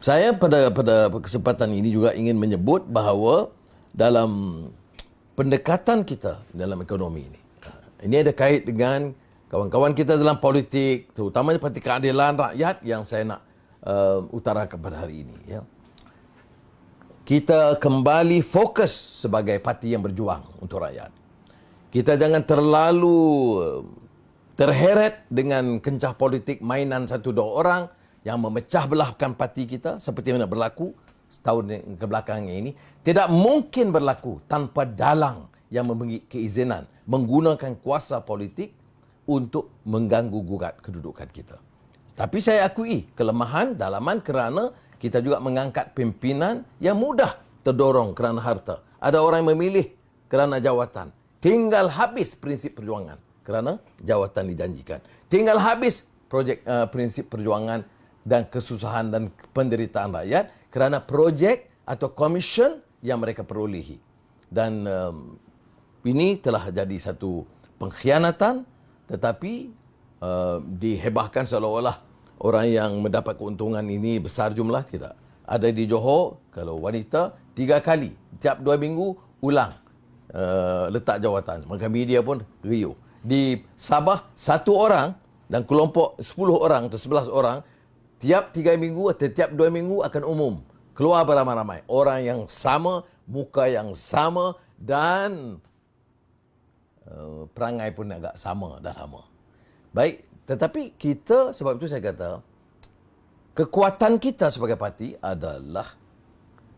Saya pada kesempatan ini juga ingin menyebut bahawa dalam pendekatan kita dalam ekonomi ini ada kait dengan kawan-kawan kita dalam politik, terutamanya Parti Keadilan Rakyat yang saya nak utarakan pada hari ini. Ya. Kita kembali fokus sebagai parti yang berjuang untuk rakyat. Kita jangan terlalu terheret dengan kencah politik mainan satu dua orang yang memecah belahkan parti kita seperti mana berlaku setahun kebelakangnya ini. Tidak mungkin berlaku tanpa dalang yang memberi keizinan menggunakan kuasa politik untuk mengganggu gugat kedudukan kita. Tapi saya akui kelemahan dalaman kerana kita juga mengangkat pimpinan yang mudah terdorong kerana harta. Ada orang yang memilih kerana jawatan. Tinggal habis prinsip perjuangan kerana jawatan dijanjikan. Tinggal habis prinsip perjuangan dan kesusahan dan penderitaan rakyat kerana projek atau komisen yang mereka perolehi. Dan ini telah jadi satu pengkhianatan, tetapi dihebahkan seolah-olah orang yang mendapat keuntungan ini besar jumlah. Tidak. Ada di Johor, kalau wanita 3 kali, tiap 2 minggu ulang letak jawatan. Maka media pun riuh. Di Sabah, 1 orang dan kelompok 10 orang atau 11 orang tiap 3 minggu atau tiap 2 minggu akan umum. Keluar beramai-ramai. Orang yang sama, muka yang sama dan perangai pun agak sama dah lama. Baik, tetapi kita, sebab itu saya kata, kekuatan kita sebagai parti adalah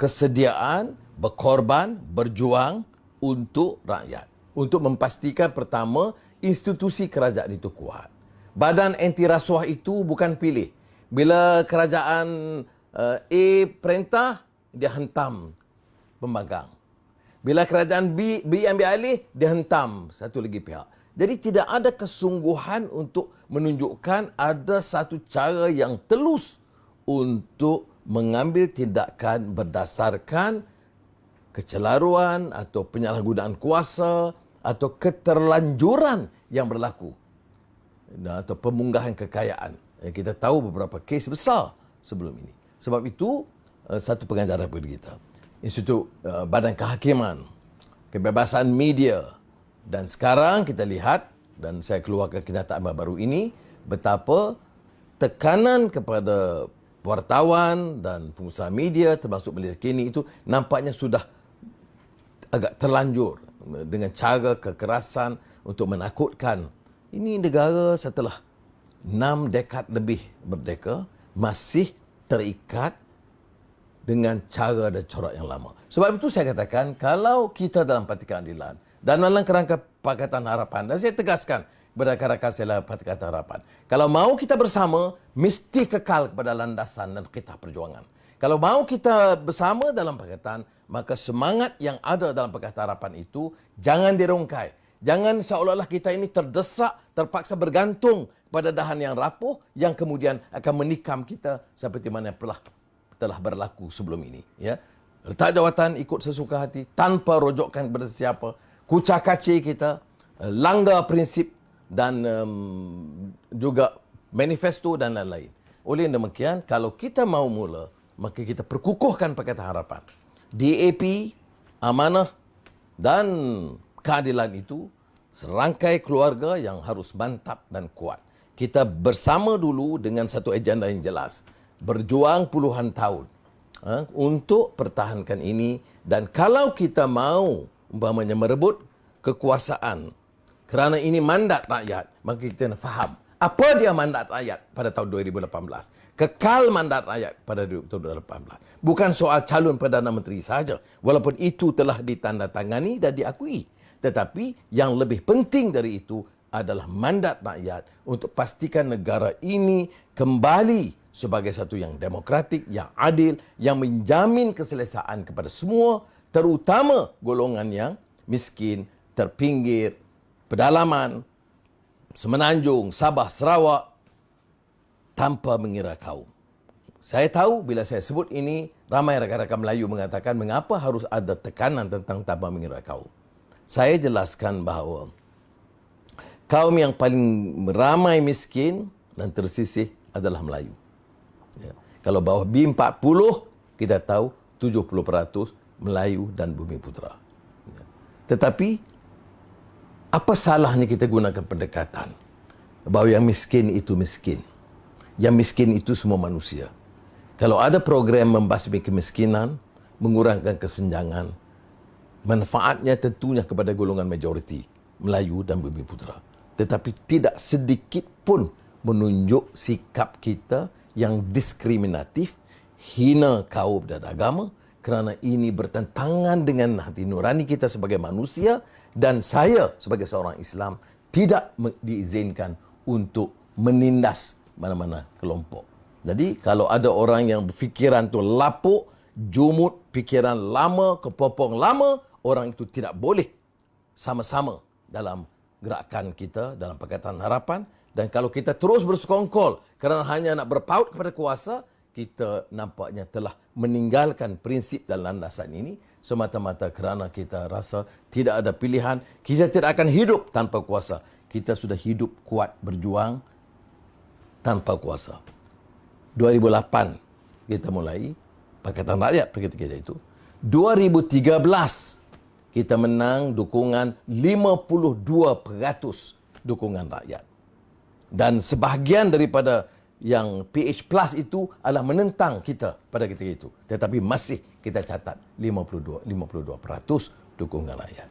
kesediaan berkorban, berjuang untuk rakyat. Untuk memastikan pertama, institusi kerajaan itu kuat. Badan anti rasuah itu bukan pilih. Bila kerajaan A perintah, dia hentam pembagang. Bila kerajaan B ambil alih, dia hentam satu lagi pihak. Jadi tidak ada kesungguhan untuk menunjukkan ada satu cara yang telus untuk mengambil tindakan berdasarkan kecelaruan atau penyalahgunaan kuasa atau keterlanjuran yang berlaku atau pemunggahan kekayaan. Kita tahu beberapa kes besar sebelum ini. Sebab itu, satu pengajaran bagi kita. Institut Badan Kehakiman, kebebasan media. Dan sekarang kita lihat, dan saya keluarkan kenyataan baru ini, betapa tekanan kepada wartawan dan pengusaha media, termasuk Malaysia Kini itu, nampaknya sudah agak terlanjur dengan cara kekerasan untuk menakutkan. Ini negara setelah 6 dekad lebih merdeka masih terikat dengan cara dan corak yang lama. Sebab itu saya katakan, kalau kita dalam Parti Keadilan dan dalam kerangka Pakatan Harapan, dan saya tegaskan kepada rakan-rakan saya dalam Pakatan Harapan, kalau mau kita bersama, mesti kekal kepada landasan dan kitab perjuangan. Kalau mau kita bersama dalam Pakatan, maka semangat yang ada dalam Pakatan Harapan itu jangan dirungkai. Jangan seolah-olah kita ini terdesak, terpaksa bergantung pada dahan yang rapuh yang kemudian akan menikam kita seperti mana telah berlaku sebelum ini. Ya. Letak jawatan ikut sesuka hati tanpa rojokkan kepada siapa. Kucak-kacir kita, langgar prinsip dan juga manifesto dan lain-lain. Oleh demikian, kalau kita mau mula, maka kita perkukuhkan Pakatan Harapan. DAP, amanah dan keadilan itu serangkai keluarga yang harus mantap dan kuat. Kita bersama dulu dengan satu agenda yang jelas. Berjuang puluhan tahun untuk pertahankan ini. Dan kalau kita mau umpamanya merebut kekuasaan kerana ini mandat rakyat, maka kita nak faham apa dia mandat rakyat pada tahun 2018. Kekal mandat rakyat pada tahun 2018. Bukan soal calon Perdana Menteri sahaja, walaupun itu telah ditandatangani dan diakui. Tetapi yang lebih penting dari itu adalah mandat rakyat untuk pastikan negara ini kembali sebagai satu yang demokratik, yang adil, yang menjamin keselesaan kepada semua, terutama golongan yang miskin, terpinggir, pedalaman, Semenanjung, Sabah, Sarawak, tanpa mengira kaum. Saya tahu bila saya sebut ini, ramai rakan-rakan Melayu mengatakan mengapa harus ada tekanan tentang tanpa mengira kaum. Saya jelaskan bahawa kaum yang paling ramai miskin dan tersisih adalah Melayu. Ya. Kalau bawah B40, kita tahu 70% Melayu dan Bumi Putera. Tetapi, apa salahnya kita gunakan pendekatan bahawa yang miskin itu miskin. Yang miskin itu semua manusia. Kalau ada program membasmi kemiskinan, mengurangkan kesenjangan, manfaatnya tentunya kepada golongan majoriti, Melayu dan Bumi Putera. Tetapi tidak sedikit pun menunjuk sikap kita yang diskriminatif, hina kaum dan agama, kerana ini bertentangan dengan hati nurani kita sebagai manusia, dan saya sebagai seorang Islam tidak diizinkan untuk menindas mana-mana kelompok. Jadi kalau ada orang yang berfikiran tu lapuk, jumut, pikiran lama, kepopong lama, orang itu tidak boleh sama-sama dalam gerakan kita, dalam Pakatan Harapan. Dan kalau kita terus bersekongkol kerana hanya nak berpaut kepada kuasa, kita nampaknya telah meninggalkan prinsip dan landasan ini semata-mata kerana kita rasa tidak ada pilihan. Kita tidak akan hidup tanpa kuasa. Kita sudah hidup kuat berjuang tanpa kuasa. 2008 kita mulai Pakatan Rakyat ketika itu. 2013 kita menang dukungan 52% dukungan rakyat. Dan sebahagian daripada yang PH Plus itu adalah menentang kita pada ketika itu. Tetapi masih kita catat 52% dukungan rakyat.